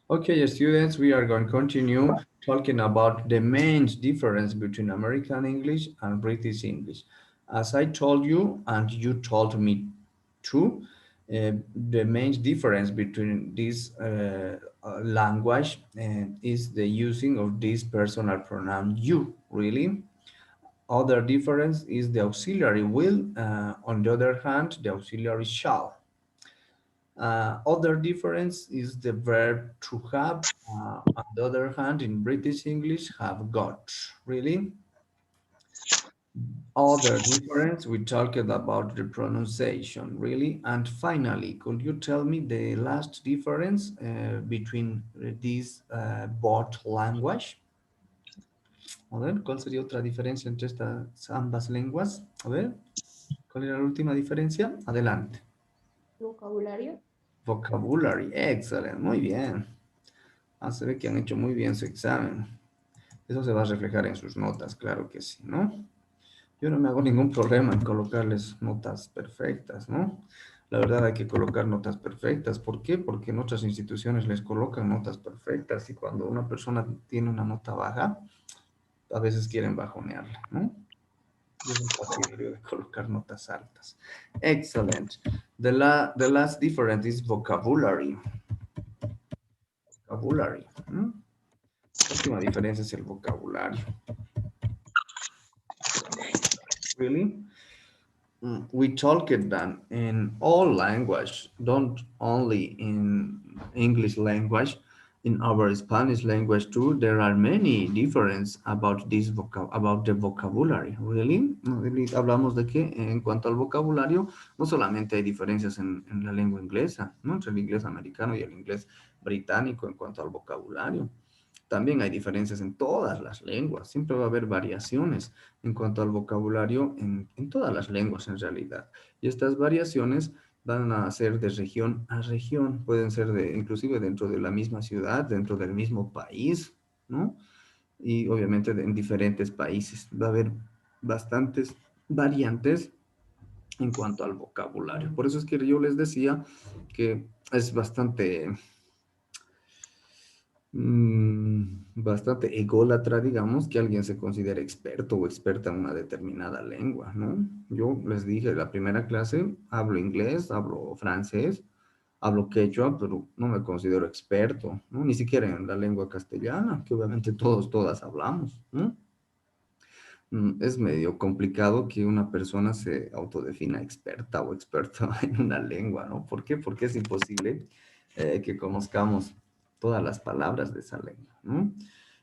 Okay, students, we are going to continue talking about the main difference between American English and British English. As I told you, and you told me too, the main difference between this language is the using of this personal pronoun you, really. Other difference is the auxiliary will, on the other hand, the auxiliary shall. Other difference is the verb to have. On the other hand, in British English, have got. Really? Other difference, we talked about the pronunciation, really. And finally, could you tell me the last difference between these both language? A ver, ¿cuál sería otra diferencia entre estas ambas lenguas? A ver, ¿cuál era la última diferencia? Adelante. Vocabulario. Vocabulary, excellent, muy bien. Ah, se ve que han hecho muy bien su examen. Eso se va a reflejar en sus notas, claro que sí, ¿no? Yo no me hago ningún problema en colocarles notas perfectas, ¿no? La verdad hay que colocar notas perfectas. ¿Por qué? Porque en otras instituciones les colocan notas perfectas y cuando una persona tiene una nota baja, a veces quieren bajonearla, ¿no? Yo soy partidario de colocar notas altas. Excellent. The last difference is vocabulary. Vocabulary. ¿Mm? La última diferencia es el vocabulario. Really? We talk it then in all language, don't only in English language, in our Spanish language too. There are many differences about about the vocabulary. Really, really hablamos de que en cuanto al vocabulario, no solamente hay diferencias en la lengua inglesa, ¿no? Entre el inglés americano y el inglés británico en cuanto al vocabulario. También hay diferencias en todas las lenguas, siempre va a haber variaciones en cuanto al vocabulario en todas las lenguas en realidad. Y estas variaciones van a ser de región a región, pueden ser inclusive dentro de la misma ciudad, dentro del mismo país, ¿no? Y obviamente en diferentes países. Va a haber bastantes variantes en cuanto al vocabulario. Por eso es que yo les decía que es bastante ególatra, digamos, que alguien se considere experto o experta en una determinada lengua, ¿no? Yo les dije, la primera clase hablo inglés, hablo francés, hablo quechua, pero no me considero experto, ¿no? Ni siquiera en la lengua castellana, que obviamente todas hablamos, ¿no? Es medio complicado que una persona se autodefina experta o experto en una lengua, ¿no? ¿Por qué? Porque es imposible que conozcamos todas las palabras de esa lengua, ¿no?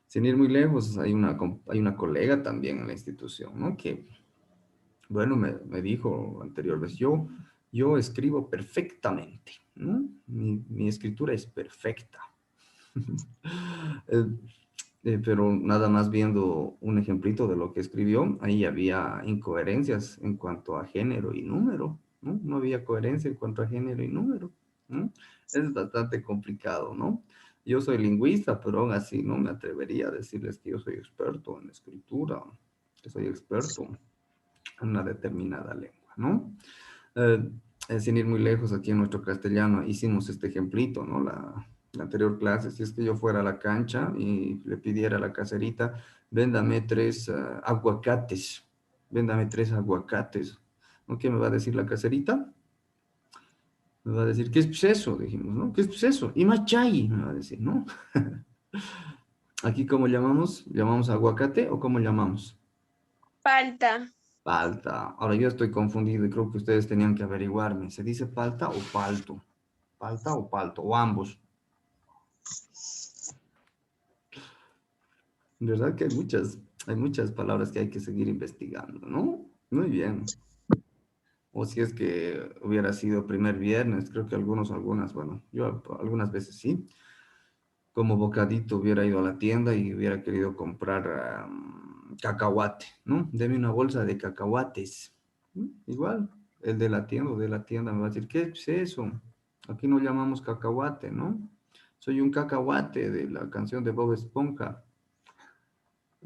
Sin ir muy lejos, hay una colega también en la institución, ¿no? Que, bueno, me dijo anterior vez, yo escribo perfectamente, ¿no? Mi escritura es perfecta. Eh, pero nada más viendo un ejemplito de lo que escribió, ahí había incoherencias en cuanto a género y número, ¿no? No había coherencia en cuanto a género y número, ¿no? Es bastante complicado, ¿no? Yo soy lingüista, pero aún así no me atrevería a decirles que yo soy experto en escritura, que soy experto en una determinada lengua, ¿no? Eh, Sin ir muy lejos, aquí en nuestro castellano hicimos este ejemplito, ¿no? La anterior clase, si es que yo fuera a la cancha y le pidiera a la caserita, véndame tres aguacates, véndame tres aguacates, ¿no? ¿Qué me va a decir la caserita? Me va a decir, ¿qué es eso? Dijimos, ¿no? ¿Qué es eso? Y machay, me va a decir, ¿no? Aquí, ¿cómo llamamos? ¿Llamamos aguacate o cómo llamamos? Falta. Palta. Ahora yo estoy confundido y creo que ustedes tenían que averiguarme. ¿Se dice palta o palto? ¿Palta o palto? O ambos. ¿Verdad que hay muchas palabras que hay que seguir investigando, ¿no? Muy bien. O si es que hubiera sido primer viernes, creo que algunas, bueno, yo algunas veces sí, como bocadito hubiera ido a la tienda y hubiera querido comprar cacahuate, ¿no? Deme una bolsa de cacahuates. Igual, el de la tienda o de la tienda me va a decir, ¿qué es eso? Aquí no llamamos cacahuate, ¿no? Soy un cacahuate de la canción de Bob Esponja.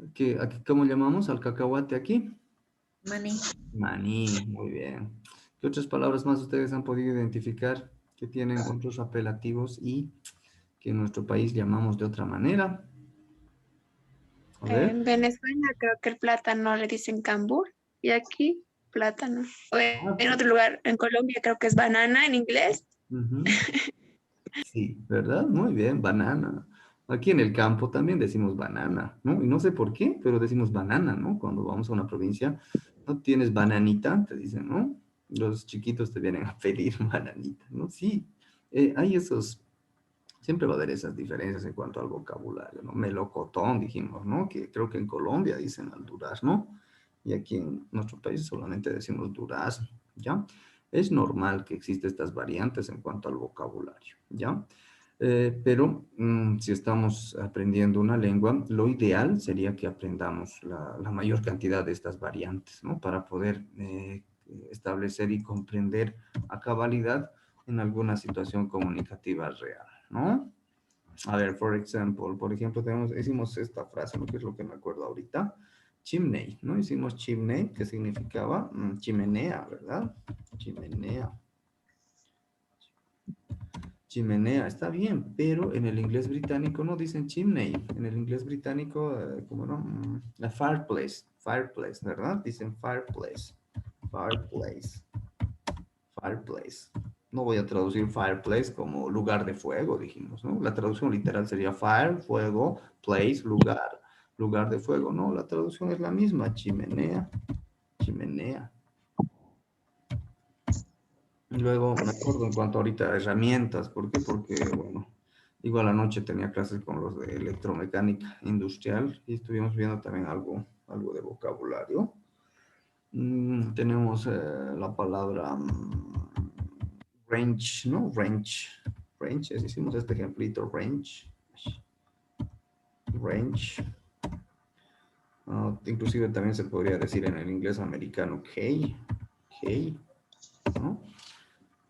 Aquí, ¿cómo llamamos al cacahuate aquí? Maní. Maní, muy bien. ¿Qué otras palabras más ustedes han podido identificar que tienen otros apelativos y que en nuestro país llamamos de otra manera. A ver. En Venezuela creo que el plátano le dicen cambur y aquí plátano. O Ah, en otro lugar, en Colombia creo que es banana en inglés. ujú. Sí, ¿verdad? Muy bien, banana. Aquí en el campo también decimos banana, ¿no? Y no sé por qué, pero decimos banana, ¿no? Cuando vamos a una provincia, no tienes bananita, te dicen, ¿no? Los chiquitos te vienen a pedir bananita, ¿no? Sí, hay esos, siempre va a haber esas diferencias en cuanto al vocabulario, ¿no? Melocotón, dijimos, ¿no? Que creo que en Colombia dicen al durazno y aquí en nuestro país solamente decimos durazno, ¿ya? Es normal que existan estas variantes en cuanto al vocabulario, ¿ya? Pero si estamos aprendiendo una lengua, lo ideal sería que aprendamos la mayor cantidad de estas variantes, ¿no? Para poder establecer y comprender a cabalidad en alguna situación comunicativa real, ¿no? A ver, por ejemplo, hicimos esta frase, ¿no? Que es lo que me acuerdo ahorita. Chimney, ¿no? Hicimos chimney, que significaba chimenea, ¿verdad? Chimenea. Chimenea, está bien, pero en el inglés británico no dicen chimney. En el inglés británico, ¿cómo no? La fireplace, ¿verdad? Dicen fireplace, fireplace, fireplace. No voy a traducir fireplace como lugar de fuego, dijimos, ¿no? La traducción literal sería fire, fuego, place, lugar, lugar de fuego, ¿no? La traducción es la misma, chimenea, chimenea. Luego me acuerdo en cuanto ahorita a herramientas, ¿por qué? Porque, bueno, igual anoche tenía clases con los de electromecánica industrial y estuvimos viendo también algo de vocabulario. Tenemos la palabra range, ¿no? Range, hicimos este ejemplito, range. Inclusive también se podría decir en el inglés americano, K, ¿no?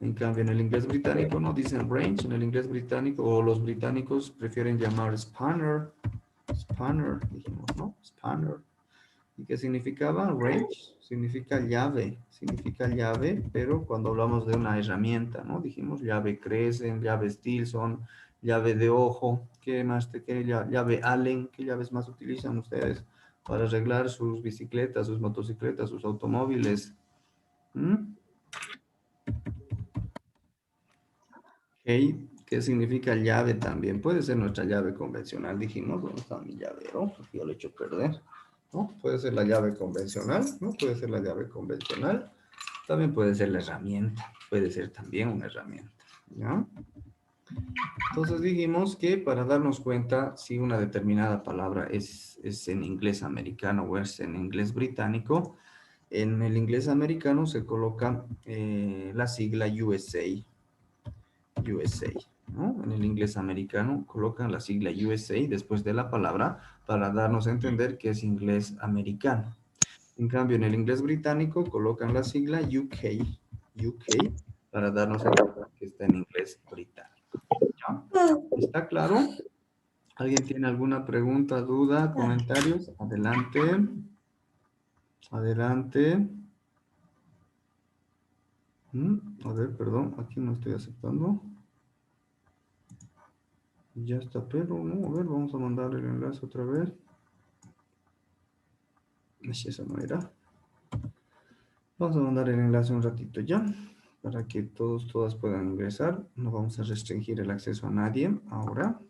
En cambio, en el inglés británico no dicen range, en el inglés británico, o los británicos prefieren llamar spanner, dijimos, ¿no? Spanner. ¿Y qué significaba? Range significa llave, pero cuando hablamos de una herramienta, ¿no? Dijimos llave Crescent, llave Stilson, llave de ojo, ¿qué más llave Allen? ¿Qué llaves más utilizan ustedes para arreglar sus bicicletas, sus motocicletas, sus automóviles? ¿Mm? Hey, ¿qué significa llave también? Puede ser nuestra llave convencional, dijimos, ¿dónde está mi llavero? Porque yo lo he hecho perder, ¿no? Puede ser la llave convencional, ¿no? Puede ser la llave convencional. También puede ser la herramienta, puede ser también una herramienta, ¿ya? Entonces dijimos que para darnos cuenta si una determinada palabra es en inglés americano o es en inglés británico, en el inglés americano se coloca la sigla USA, ¿no? En el inglés americano colocan la sigla USA después de la palabra para darnos a entender que es inglés americano. En cambio, en el inglés británico colocan la sigla UK, para darnos a entender que está en inglés británico. ¿Ya? ¿Está claro? ¿Alguien tiene alguna pregunta, duda, comentarios? Adelante. Adelante. A ver, perdón, aquí no estoy aceptando. Ya está, pero no, a ver, vamos a mandar el enlace otra vez. Si esa no era. Vamos a mandar el enlace un ratito ya, para que todas puedan ingresar. No vamos a restringir el acceso a nadie ahora.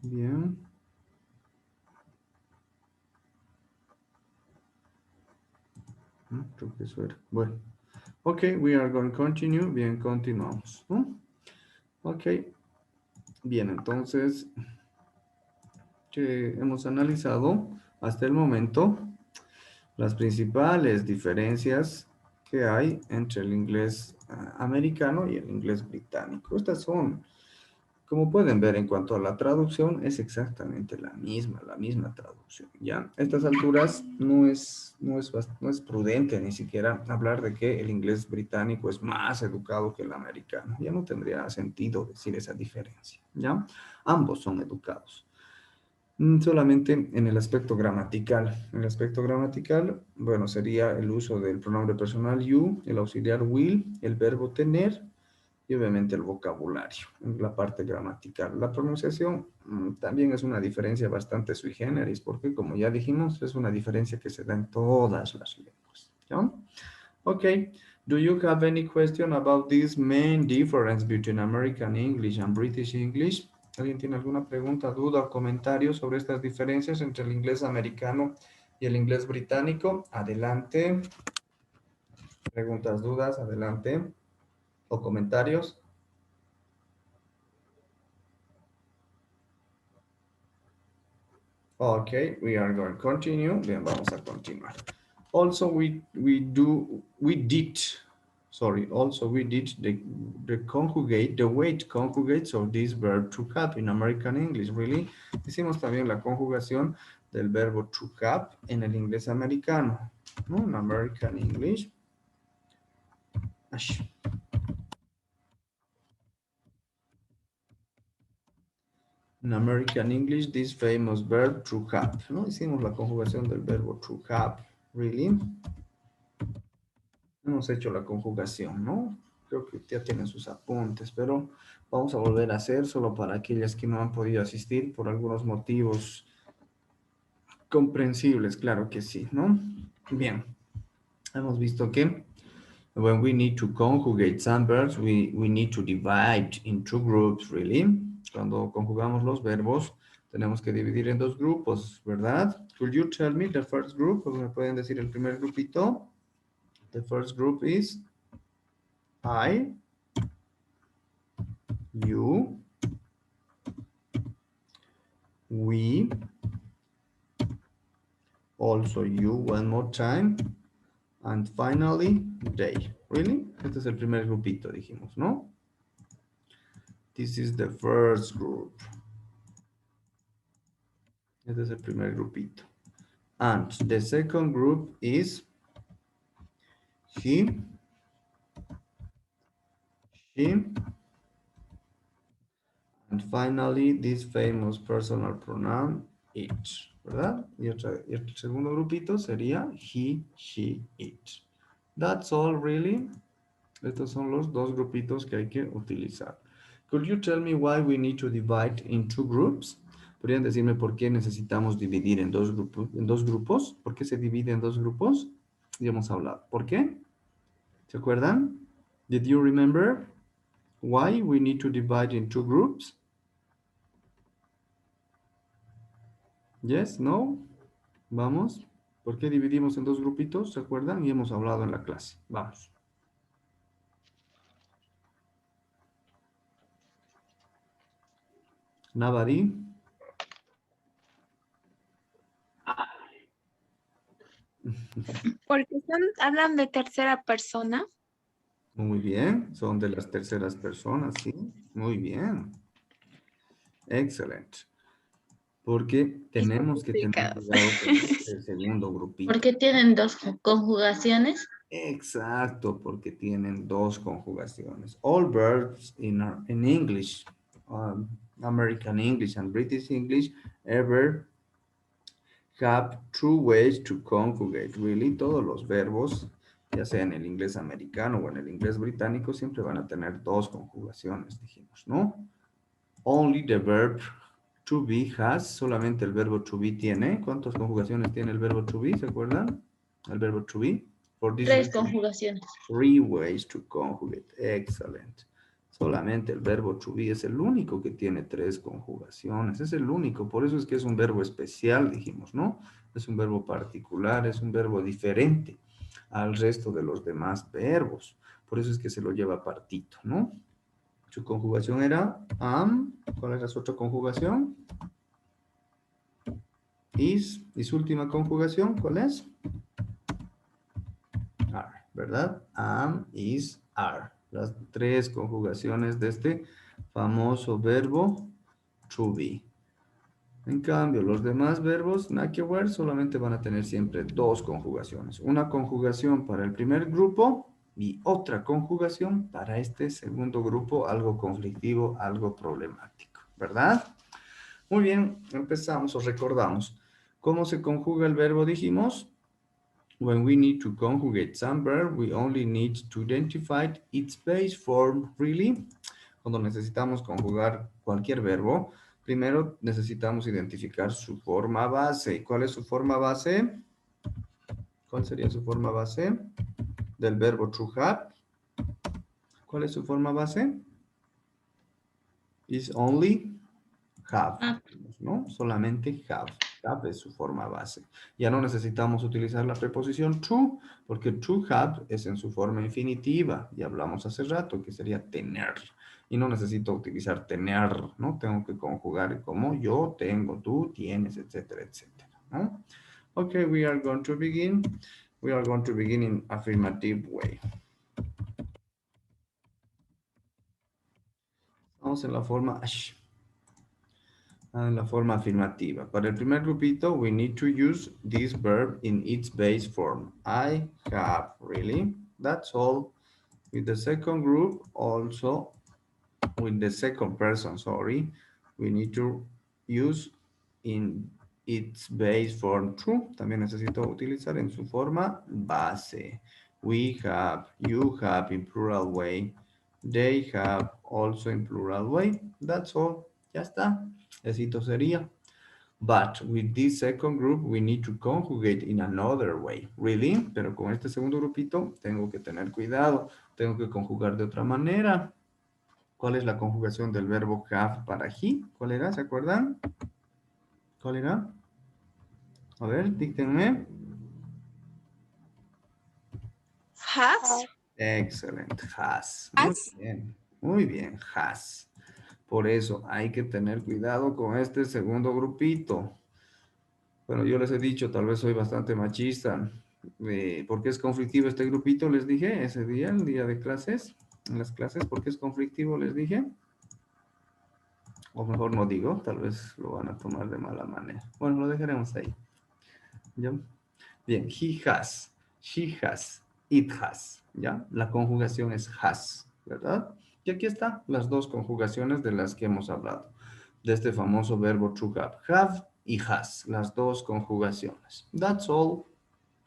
Bien. Creo que eso era. Bueno. Ok, we are going to continue. Bien, continuamos. Ok. Bien, entonces, que hemos analizado hasta el momento las principales diferencias que hay entre el inglés americano y el inglés británico. Estas son, como pueden ver, en cuanto a la traducción, es exactamente la misma traducción. Ya, a estas alturas no es prudente ni siquiera hablar de que el inglés británico es más educado que el americano. Ya no tendría sentido decir esa diferencia. Ya, ambos son educados. Solamente en el aspecto gramatical. En el aspecto gramatical, bueno, sería el uso del pronombre personal you, el auxiliar will, el verbo tener y obviamente el vocabulario, en la parte gramatical. La pronunciación también es una diferencia bastante sui generis, porque como ya dijimos, es una diferencia que se da en todas las lenguas. ¿Ya? Okay. Do you have any question about this main difference between American English and British English? ¿Alguien tiene alguna pregunta, duda o comentario sobre estas diferencias entre el inglés americano y el inglés británico? Adelante. Preguntas, dudas, adelante. O comentarios. Okay, we are going to continue. Bien, vamos a continuar. Also, we did the conjugate, the weight conjugates of this verb to have in American English, really. Hicimos también la conjugación del verbo to have en el inglés americano, ¿no? En American English. Ash. In American English, this famous verb to have, ¿no? Hicimos la conjugación del verbo to have, really. Hemos hecho la conjugación, ¿no? Creo que ya tienen sus apuntes, pero vamos a volver a hacer solo para aquellas que no han podido asistir por algunos motivos comprensibles, claro que sí, ¿no? Bien, hemos visto que when we need to conjugate some verbs, we need to divide in two groups, really. Cuando conjugamos los verbos, tenemos que dividir en dos grupos, ¿verdad? Could you tell me the first group? ¿Me pueden decir el primer grupito? The first group is I, you, we, also you one more time, and finally they. Really? Este es el primer grupito, dijimos, ¿no? This is the first group. Este es el primer grupito. And the second group is he, she, and finally this famous personal pronoun it, ¿verdad? Y el segundo grupito sería he, she, it. That's all, really. Estos son los dos grupitos que hay que utilizar. Could you tell me why we need to divide in two groups? ¿Podrían decirme por qué necesitamos dividir en dos grupos? ¿Por qué se divide en dos grupos? Ya hemos hablado. ¿Por qué? ¿Se acuerdan? Did you remember why we need to divide in two groups? Yes, no. Vamos. ¿Por qué dividimos en dos grupitos? ¿Se acuerdan? Y hemos hablado en la clase. Vamos. Nobody. Porque hablan de tercera persona. Muy bien, son de las terceras personas, sí. Muy bien. Excelente. Porque tenemos que tener Complicados. cuidado con el segundo grupito. Porque tienen dos conjugaciones. Exacto, porque tienen dos conjugaciones. All verbs in English, American English and British English, ever have two ways to conjugate. Really, todos los verbos, ya sea en el inglés americano o en el inglés británico, siempre van a tener dos conjugaciones, dijimos, ¿no? Only the verb to be has, solamente el verbo to be tiene. ¿Cuántas conjugaciones tiene el verbo to be? ¿Se acuerdan? El verbo to be. For this Tres reason, conjugaciones. three ways to conjugate. Excellent. Solamente el verbo to be es el único que tiene tres conjugaciones. Es el único. Por eso es que es un verbo especial, dijimos, ¿no? Es un verbo particular, es un verbo diferente al resto de los demás verbos. Por eso es que se lo lleva partito, ¿no? Su conjugación era am. ¿Cuál era su otra conjugación? Is. ¿Y su última conjugación cuál es? Are, ¿verdad? Am, is, are. Las tres conjugaciones de este famoso verbo to be. En cambio, los demás verbos, nada que ver, solamente van a tener siempre dos conjugaciones. Una conjugación para el primer grupo y otra conjugación para este segundo grupo, algo conflictivo, algo problemático, ¿verdad? Muy bien, empezamos o recordamos. ¿Cómo se conjuga el verbo? Dijimos, when we need to conjugate some verb, we only need to identify its base form, really. Cuando necesitamos conjugar cualquier verbo, primero necesitamos identificar su forma base. ¿Cuál es su forma base? ¿Cuál sería su forma base del verbo to have? ¿Cuál es su forma base? Is only have, Ah, ¿no? Solamente have. Have es su forma base. Ya no necesitamos utilizar la preposición to, porque to have es en su forma infinitiva. Y hablamos hace rato que sería tener. Y no necesito utilizar tener, ¿no? Tengo que conjugar como yo tengo, tú tienes, etcétera, etcétera, ¿no? Okay, we are going to begin. We are going to begin in affirmative way. Vamos en la forma en la forma afirmativa. Para el primer grupito, we need to use this verb in its base form. I have, really? That's all. With the second group, also, with the second person, sorry, we need to use in its base form true. También necesito utilizar en su forma base. We have, you have in plural way. They have also in plural way. That's all. Ya está. Esito sería. But with this second group, we need to conjugate in another way. Really? Pero con este segundo grupito, tengo que tener cuidado. Tengo que conjugar de otra manera. ¿Cuál es la conjugación del verbo have para he? ¿Cuál era? ¿Se acuerdan? ¿Cuál era? A ver, díctenme. Has. Excelente, has. Has. Muy bien, has. Por eso hay que tener cuidado con este segundo grupito. Bueno, yo les he dicho, tal vez soy bastante machista. ¿Por qué es conflictivo este grupito? Les dije ese día, el día de clases. En las clases, ¿por qué es conflictivo? Les dije. O mejor no digo, tal vez lo van a tomar de mala manera. Bueno, lo dejaremos ahí. ¿Ya? Bien, he has, she has, it has, ¿ya? La conjugación es has, ¿verdad? Y aquí están las dos conjugaciones de las que hemos hablado, de este famoso verbo to have y has, las dos conjugaciones. That's all.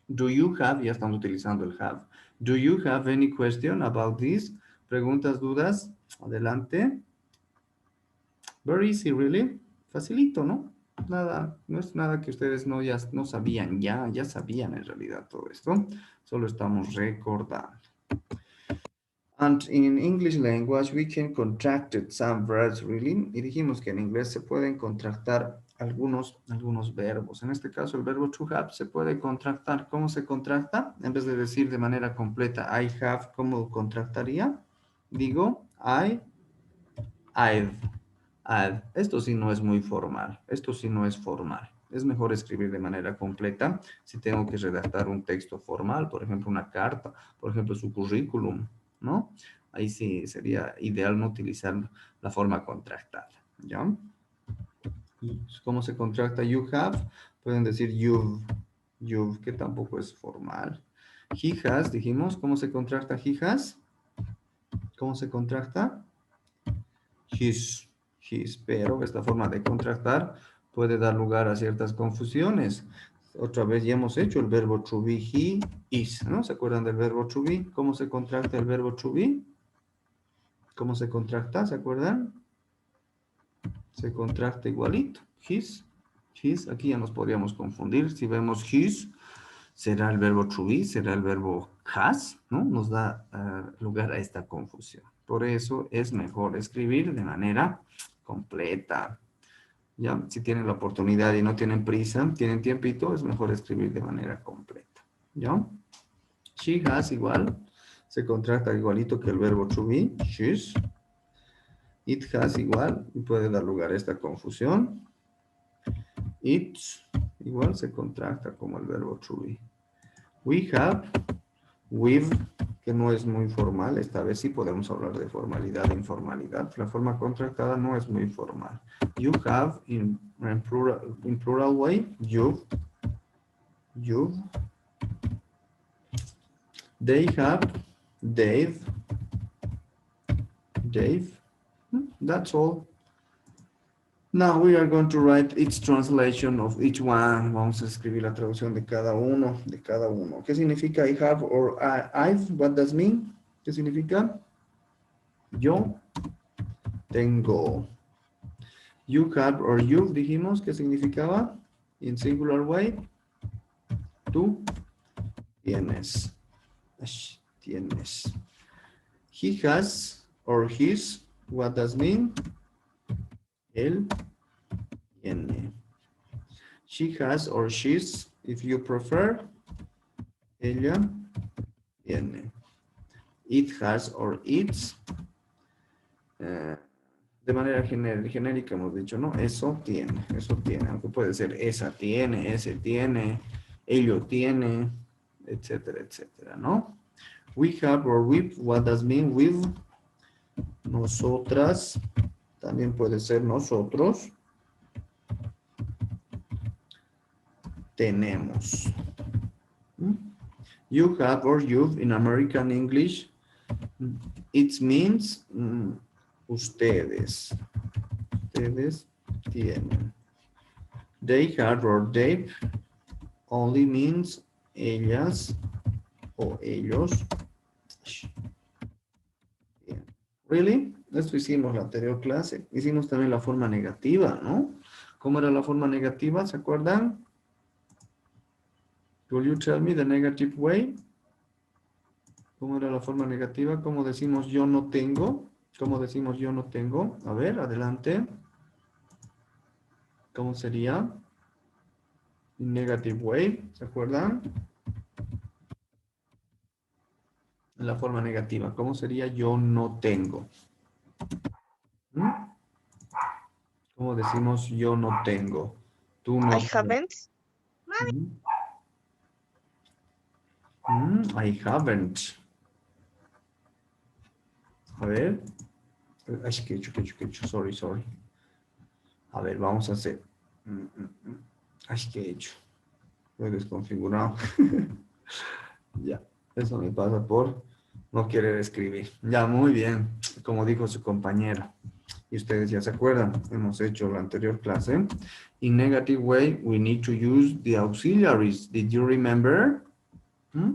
Do you have, ya estamos utilizando el have. Do you have any question about this? ¿Preguntas, dudas? Adelante. Very easy, really. Facilito, ¿no? Nada, no es nada que ustedes ya no sabían, ya sabían en realidad todo esto. Solo estamos recordando. And in English language we can contract some verbs, really. Y dijimos que en inglés se pueden contractar algunos verbos. En este caso el verbo to have se puede contractar. ¿Cómo se contracta? En vez de decir de manera completa I have, ¿cómo contractaría? Digo I've. Esto sí no es muy formal. Esto sí no es formal. Es mejor escribir de manera completa si tengo que redactar un texto formal, por ejemplo, una carta, por ejemplo, su currículum, ¿no? Ahí sí sería ideal no utilizar la forma contractada, ¿ya? ¿Cómo se contracta you have? Pueden decir you've, que tampoco es formal. He has, dijimos, ¿cómo se contracta he has? ¿Cómo se contracta? His, pero esta forma de contractar puede dar lugar a ciertas confusiones. Otra vez ya hemos hecho el verbo to be, he is, ¿no? ¿Se acuerdan del verbo to be? ¿Cómo se contracta el verbo to be? ¿Cómo se contracta? ¿Se acuerdan? Se contracta igualito. His, aquí ya nos podríamos confundir. Si vemos his, será el verbo to be, será el verbo has, ¿no? Nos da lugar a esta confusión. Por eso es mejor escribir de manera completa. Ya, si tienen la oportunidad y no tienen prisa, tienen tiempito, es mejor escribir de manera completa. ¿Ya? She has igual, se contracta igualito que el verbo to be, she's. It has igual, y puede dar lugar a esta confusión. It's igual se contracta como el verbo to be. We have, we've, que no es muy formal, esta vez sí podemos hablar de formalidad e informalidad. La forma contractada no es muy formal. You have, in plural way, you've. They have, they've. That's all. Now we are going to write its translation of each one. Vamos a escribir la traducción de cada uno, de cada uno. ¿Qué significa I have or I've? What does mean? ¿Qué significa? Yo tengo. You have or you've, dijimos, ¿qué significaba? In singular way. Tú tienes. Tienes. He has or his, what does mean? Él tiene. She has or she's, if you prefer. Ella tiene. It has or its. De manera genérica hemos dicho, ¿no? Eso tiene, aunque puede ser esa tiene, ese tiene, ello tiene, etcétera, etcétera, ¿no? We have or we've, what does mean with? Nosotras, también puede ser nosotros. Tenemos. You have or you've in American English, it means ustedes. Ustedes tienen. They have or they've only means ellas o ellos. Bien. Really? Esto hicimos la anterior clase. Hicimos también la forma negativa, ¿no? ¿Cómo era la forma negativa? ¿Se acuerdan? Will you tell me the negative way? ¿Cómo era la forma negativa? ¿Cómo decimos yo no tengo? ¿Cómo decimos yo no tengo? A ver, adelante. ¿Cómo sería? In negative way, ¿se acuerdan? En la forma negativa, ¿cómo sería yo no tengo? ¿Mm? ¿Cómo decimos yo no tengo? Tú no I haven't. I haven't. A ver. Ay, ¿qué he hecho? Sorry. A ver, vamos a hacer. Ay, ¿qué he hecho? Lo he desconfigurado. Ya, eso me pasa por no querer escribir. Ya, muy bien. Como dijo su compañera. Y ustedes ya se acuerdan, hemos hecho la anterior clase. In negative way, we need to use the auxiliaries. Did you remember?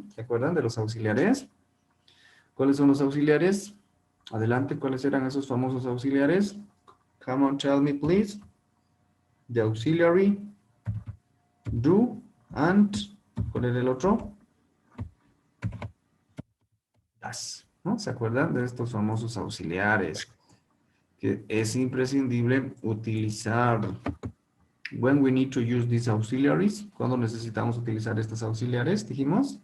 ¿Se acuerdan de los auxiliares? ¿Cuáles son los auxiliares? Adelante, ¿cuáles eran esos famosos auxiliares? Come on, tell me, please. The auxiliary, do, and, ¿cuál era el otro? Does, ¿no? ¿Se acuerdan de estos famosos auxiliares? Que es imprescindible utilizar. When we need to use these auxiliaries, ¿cuándo necesitamos utilizar estos auxiliares? Dijimos.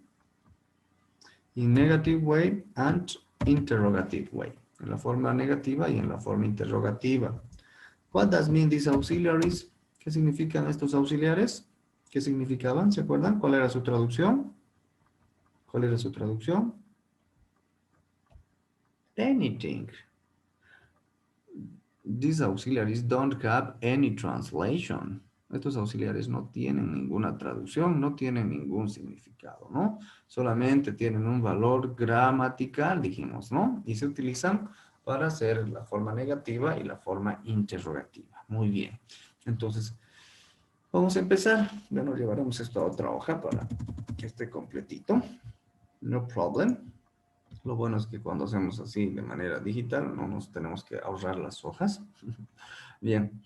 In negative way and interrogative way. En la forma negativa y en la forma interrogativa. What does mean these auxiliaries? ¿Qué significan estos auxiliares? ¿Qué significaban? ¿Se acuerdan? ¿Cuál era su traducción? ¿Cuál era su traducción? Anything. These auxiliaries don't have any translation. Estos auxiliares no tienen ninguna traducción, no tienen ningún significado, ¿no? Solamente tienen un valor gramatical, dijimos, ¿no? Y se utilizan para hacer la forma negativa y la forma interrogativa. Muy bien. Entonces, vamos a empezar. Bueno, llevaremos esto a otra hoja para que esté completito. No problem. Lo bueno es que cuando hacemos así de manera digital, no nos tenemos que ahorrar las hojas. Bien.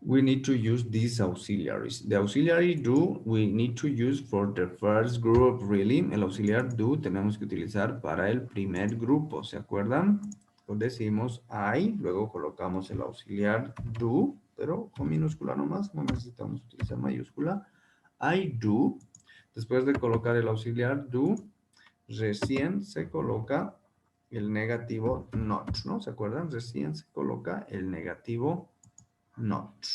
We need to use these auxiliaries. The auxiliary do we need to use for the first group, really. El auxiliar do tenemos que utilizar para el primer grupo, ¿se acuerdan? Pues decimos I, luego colocamos el auxiliar do, pero con minúscula nomás, no necesitamos utilizar mayúscula. I do. Después de colocar el auxiliar do, recién se coloca el negativo not, ¿no? ¿Se acuerdan? Recién se coloca el negativo not.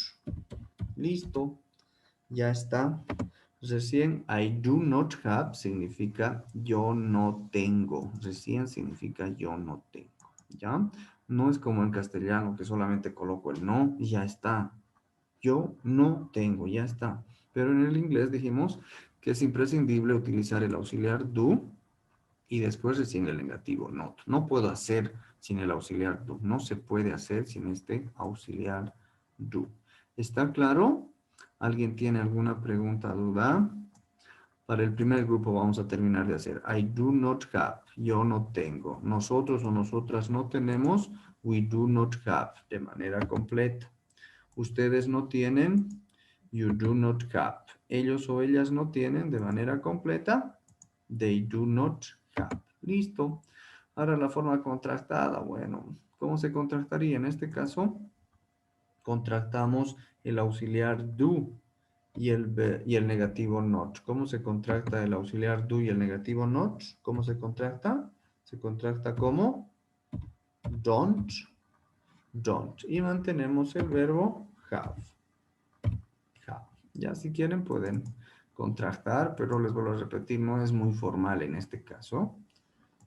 Listo. Ya está. Recién I do not have significa yo no tengo. Recién significa yo no tengo. ¿Ya? No es como en castellano que solamente coloco el no y ya está. Yo no tengo, ya está. Pero en el inglés dijimos que es imprescindible utilizar el auxiliar do y después recién el negativo not. No puedo hacer sin el auxiliar do. No se puede hacer sin este auxiliar do. ¿Está claro? ¿Alguien tiene alguna pregunta, duda? Para el primer grupo vamos a terminar de hacer. I do not have. Yo no tengo. Nosotros o nosotras no tenemos. We do not have. De manera completa. Ustedes no tienen. You do not have. Ellos o ellas no tienen de manera completa. They do not have. Listo. Ahora la forma contractada. Bueno, ¿cómo se contractaría? En este caso, contractamos el auxiliar do y el negativo not. ¿Cómo se contracta el auxiliar do y el negativo not? ¿Cómo se contracta? Se contracta como don't, don't. Y mantenemos el verbo have. Have. Ya si quieren pueden contractar, pero les vuelvo a repetir, no es muy formal en este caso.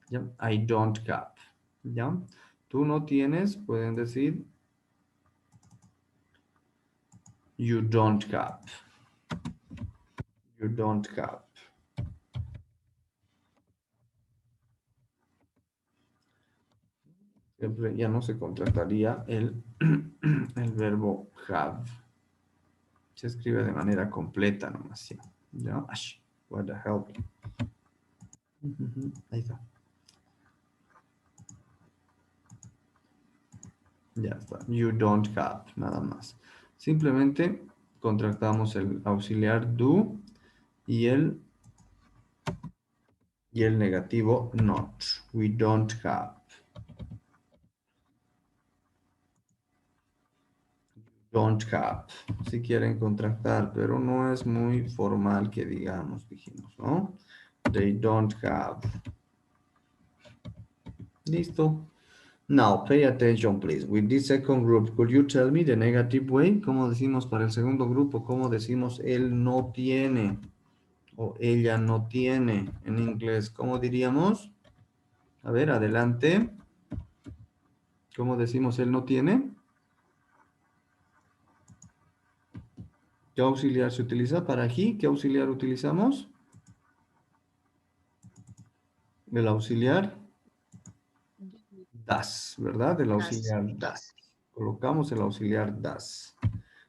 ¿Ya? I don't have. ¿Ya? Tú no tienes, pueden decir you don't have. You don't have. Siempre ya no se contractaría el verbo have. Se escribe de manera completa nomás. ¿Sí? ¿Ya? Ash, what the hell. Ahí está. Ya está. You don't have, nada más. Simplemente contractamos el auxiliar do y el negativo not. We don't have. Don't have. Si quieren contractar, pero no es muy formal que digamos, dijimos, ¿no? They don't have. Listo. Now, pay attention, please. With this second group, could you tell me the negative way? ¿Cómo decimos para el segundo grupo? ¿Cómo decimos él no tiene o ella no tiene en inglés? ¿Cómo diríamos? A ver, adelante. ¿Cómo decimos él no tiene? ¿Qué auxiliar se utiliza para aquí? ¿Qué auxiliar utilizamos? El auxiliar das, ¿verdad? El auxiliar das. Colocamos el auxiliar das.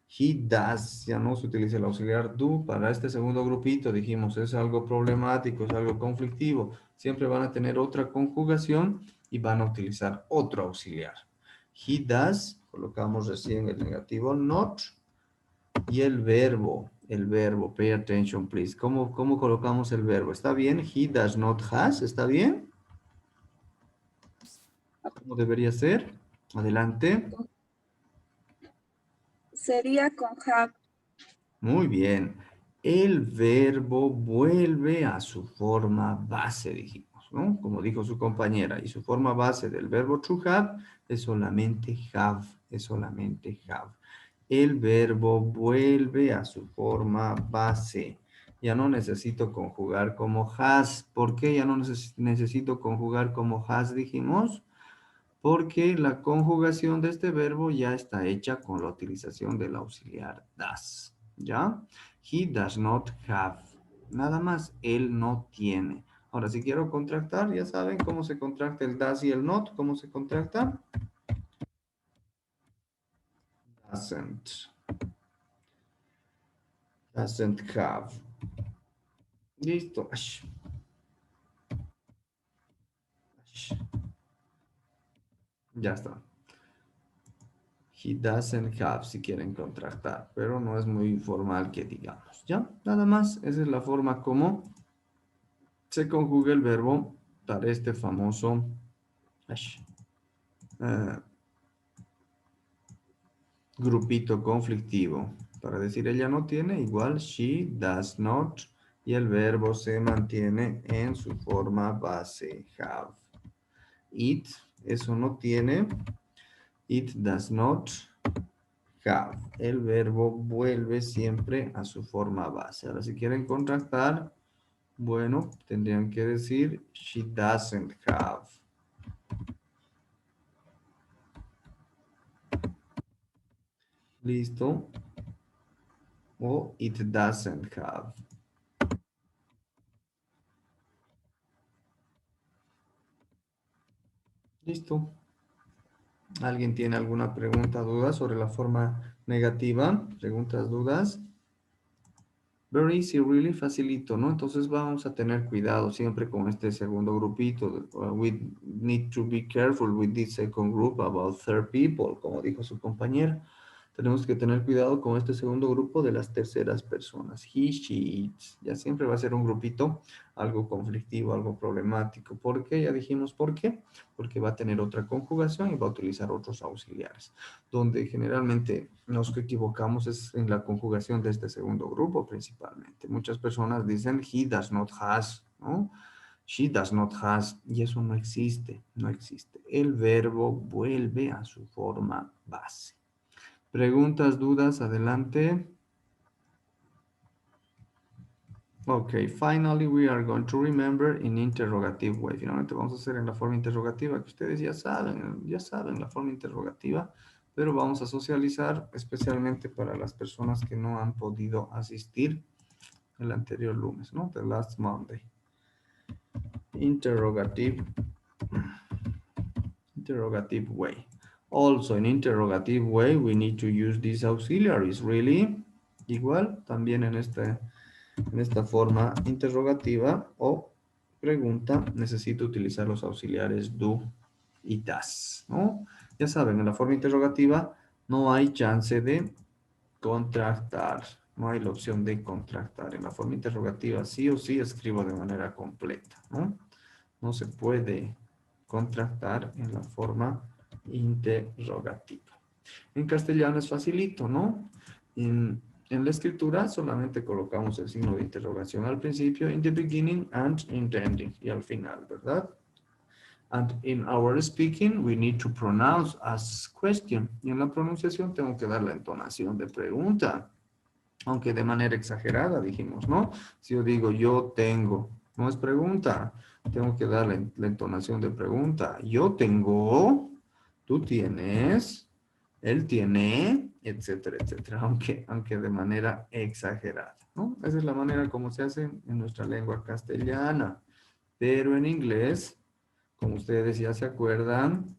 He does, ya no se utiliza el auxiliar do. Para este segundo grupito dijimos, es algo problemático, es algo conflictivo. Siempre van a tener otra conjugación y van a utilizar otro auxiliar. He does, colocamos recién el negativo not y el verbo, pay attention please. ¿Cómo colocamos el verbo? ¿Está bien? He does not has, ¿está bien? ¿Cómo debería ser? Adelante. Sería con have. Muy bien. El verbo vuelve a su forma base, dijimos, ¿no? Como dijo su compañera. Y su forma base del verbo to have es solamente have, es solamente have. El verbo vuelve a su forma base. Ya no necesito conjugar como has. ¿Por qué ya no necesito conjugar como has, dijimos? Porque la conjugación de este verbo ya está hecha con la utilización del auxiliar das, ¿ya? He does not have. Nada más, él no tiene. Ahora, si quiero contractar, ya saben cómo se contracta el does y el not. ¿Cómo se contracta? Doesn't. Doesn't have. Listo. Ash. Ash. Ya está. He doesn't have, si quieren contractar, pero no es muy formal que digamos, ¿ya? Nada más, esa es la forma como se conjuga el verbo para este famoso eh, grupito conflictivo. Para decir ella no tiene, igual she does not, y el verbo se mantiene en su forma base, have. It, eso no tiene. It does not have. El verbo vuelve siempre a su forma base. Ahora, si quieren contractar, bueno, tendrían que decir she doesn't have. Listo. O it doesn't have. Listo. ¿Alguien tiene alguna pregunta, duda sobre la forma negativa? ¿Preguntas, dudas? Very easy, really facilito, ¿no? Entonces vamos a tener cuidado siempre con este segundo grupito. We need to be careful with this second group about third people, como dijo su compañera. Tenemos que tener cuidado con este segundo grupo de las terceras personas. He, she, it. Ya siempre va a ser un grupito algo conflictivo, algo problemático. ¿Por qué? Ya dijimos por qué. Porque va a tener otra conjugación y va a utilizar otros auxiliares. Donde generalmente nos equivocamos es en la conjugación de este segundo grupo principalmente. Muchas personas dicen he does not has, ¿no? She does not has, y eso no existe, no existe. El verbo vuelve a su forma base. Preguntas, dudas, adelante. Ok, finally we are going to remember in interrogative way. Finalmente vamos a hacer en la forma interrogativa, que ustedes ya saben la forma interrogativa, pero vamos a socializar especialmente para las personas que no han podido asistir el anterior lunes, ¿no? The last Monday. Interrogative way. Also, in interrogative way, we need to use these auxiliaries, really. Igual, también en esta forma interrogativa o pregunta, necesito utilizar los auxiliares do y does, ¿no? Ya saben, en la forma interrogativa no hay chance de contractar, no hay la opción de contractar. En la forma interrogativa sí o sí escribo de manera completa, ¿no? No se puede contractar en la forma interrogativa. En castellano es facilito, ¿no? En la escritura solamente colocamos el signo de interrogación al principio, in the beginning and in the ending, y al final, ¿verdad? And in our speaking, we need to pronounce as question. Y en la pronunciación tengo que dar la entonación de pregunta, aunque de manera exagerada, dijimos, ¿no? Si yo digo yo tengo, no es pregunta, tengo que dar la entonación de pregunta. Yo tengo, tú tienes, él tiene, etcétera, etcétera, aunque de manera exagerada, ¿no? Esa es la manera como se hace en nuestra lengua castellana. Pero en inglés, como ustedes ya se acuerdan,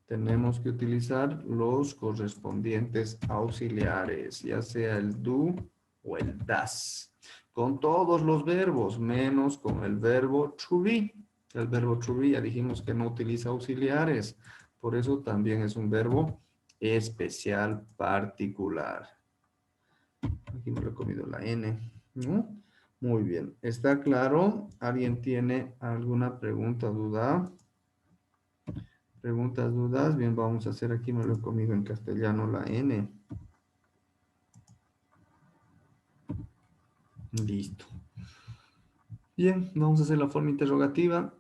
tenemos que utilizar los correspondientes auxiliares, ya sea el do o el does, con todos los verbos, menos con el verbo to be. El verbo to be ya dijimos que no utiliza auxiliares, por eso también es un verbo especial particular. Aquí me lo he comido la N, ¿no? Muy bien, ¿está claro? ¿Alguien tiene alguna pregunta, duda? Preguntas, dudas. Bien, vamos a hacer aquí, me lo he comido en castellano, la N. Listo. Bien, vamos a hacer la forma interrogativa.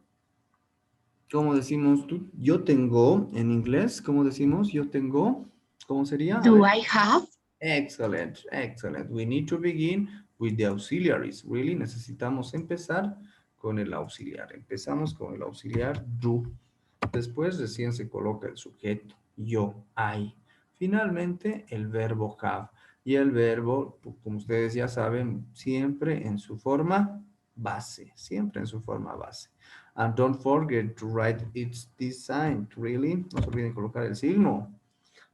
¿Cómo decimos tú? Yo tengo, en inglés, ¿cómo decimos? Yo tengo, ¿cómo sería? A Do ver. I have? Excellent, excellent. We need to begin with the auxiliaries. Really, necesitamos empezar con el auxiliar. Empezamos con el auxiliar do. Después recién se coloca el sujeto, yo, I. Finalmente, el verbo have. Y el verbo, como ustedes ya saben, siempre en su forma base. Siempre en su forma base. And don't forget to write its design. Really, no se olviden colocar el signo.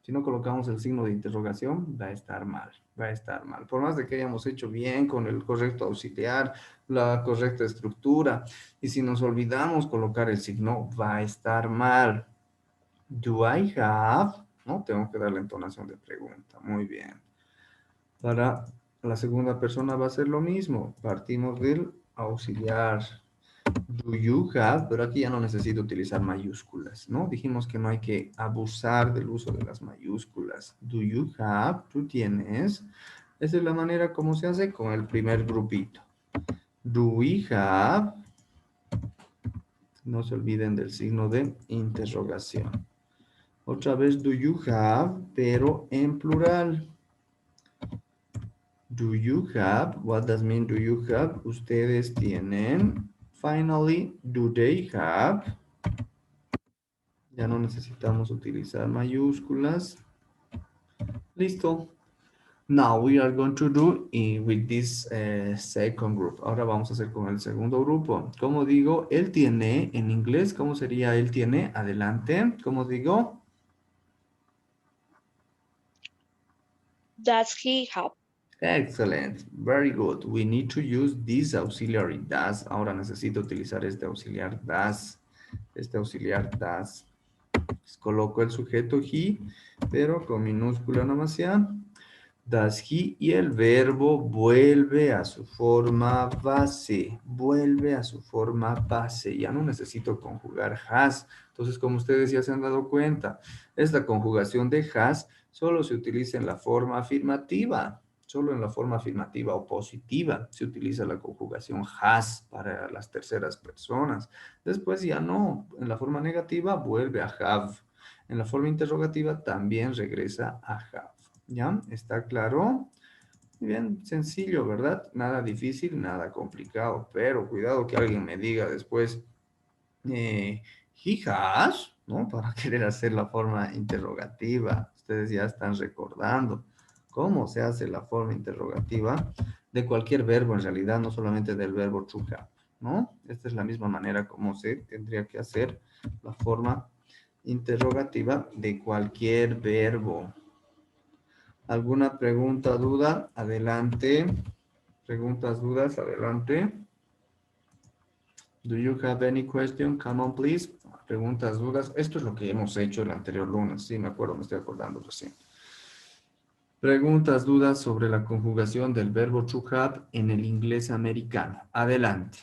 Si no colocamos el signo de interrogación, va a estar mal, va a estar mal. Por más de que hayamos hecho bien con el correcto auxiliar, la correcta estructura, y si nos olvidamos colocar el signo, va a estar mal. Do I have? No, tengo que dar la entonación de pregunta. Muy bien. Para la segunda persona va a ser lo mismo. Partimos del auxiliar. Do you have, pero aquí ya no necesito utilizar mayúsculas, ¿no? Dijimos que no hay que abusar del uso de las mayúsculas. Do you have, tú tienes. Esa es la manera como se hace con el primer grupito. Do we have, no se olviden del signo de interrogación. Otra vez, do you have, pero en plural. Do you have, what does mean do you have? Ustedes tienen. Finally, do they have? Ya no necesitamos utilizar mayúsculas. Listo. Now we are going to do with this second group. Ahora vamos a hacer con el segundo grupo. Como digo, él tiene en inglés, ¿cómo sería él tiene? Adelante. ¿Cómo digo? does he have? Excellent. Very good. We need to use this auxiliary does. Ahora necesito utilizar este auxiliar does. Este auxiliar does. Pues coloco el sujeto he, pero con minúscula nomás ya. Does he y el verbo vuelve a su forma base. Vuelve a su forma base. Ya no necesito conjugar has. Entonces, como ustedes ya se han dado cuenta, esta conjugación de has solo se utiliza en la forma afirmativa. Solo en la forma afirmativa o positiva se utiliza la conjugación has para las terceras personas. Después ya no. En la forma negativa vuelve a have. En la forma interrogativa también regresa a have. ¿Ya? ¿Está claro? Muy bien, sencillo, ¿verdad? Nada difícil, nada complicado. Pero cuidado que alguien me diga después, he has, ¿no? Para querer hacer la forma interrogativa. Ustedes ya están recordando cómo se hace la forma interrogativa de cualquier verbo, en realidad, no solamente del verbo to have, ¿no? Esta es la misma manera como se tendría que hacer la forma interrogativa de cualquier verbo. ¿Alguna pregunta, duda? Adelante. Preguntas, dudas, adelante. Do you have any question? Come on, please. Preguntas, dudas. Esto es lo que hemos hecho el anterior lunes. Sí, me acuerdo, me estoy acordando recién. Preguntas, dudas sobre la conjugación del verbo to have en el inglés americano. Adelante.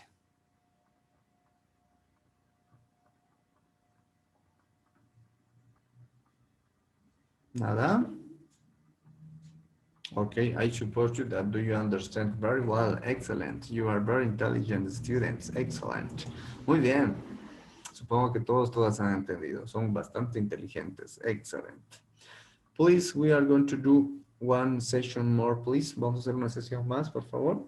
¿Nada? Okay, I suppose you that do you understand very well. Excellent. You are very intelligent students. Excellent. Muy bien. Supongo que todas han entendido. Son bastante inteligentes. Excellent. Please, we are going to do one session more, please. Vamos a hacer una sesión más, por favor.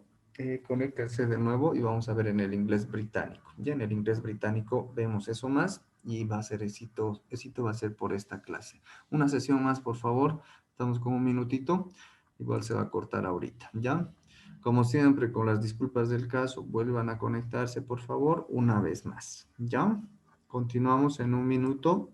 Conéctense de nuevo y vamos a ver en el inglés británico. Ya en el inglés británico vemos eso más y va a ser éxito va a ser por esta clase. Una sesión más, por favor. Estamos con un minutito. Igual se va a cortar ahorita, ¿ya? Como siempre, con las disculpas del caso, vuelvan a conectarse, por favor, una vez más, ¿ya? Continuamos en un minuto.